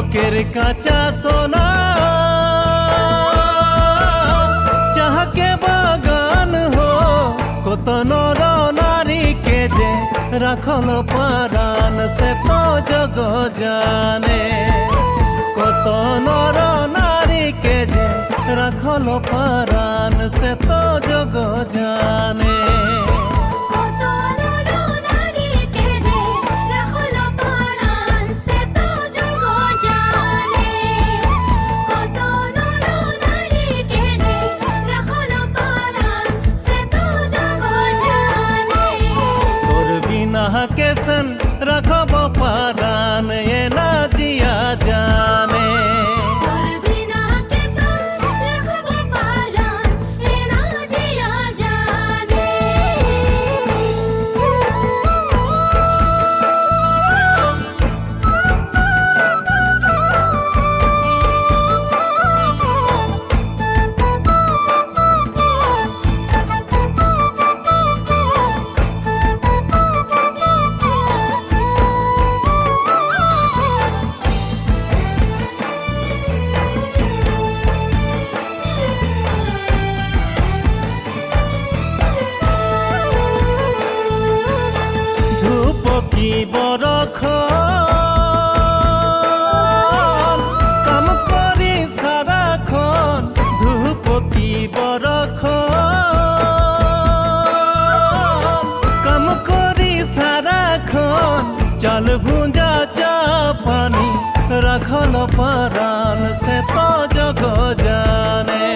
চোখের কাঁচা সোনা চাহকে বাগান হো কত নর নারীকে যে রাখল পরাণ সে তো জগ জানে কত নর নারীকে যে রাখল পরাণ সে তো জগ জানে केसन रखब परान ये ना जिया जाने কি বরখন কাম করি সারাক্ষণ ধূপ কি বরখন কাম করি সারাক্ষণ চাল ভুঁজা চা পানি রাখল পরাণ সে তো জগ জানে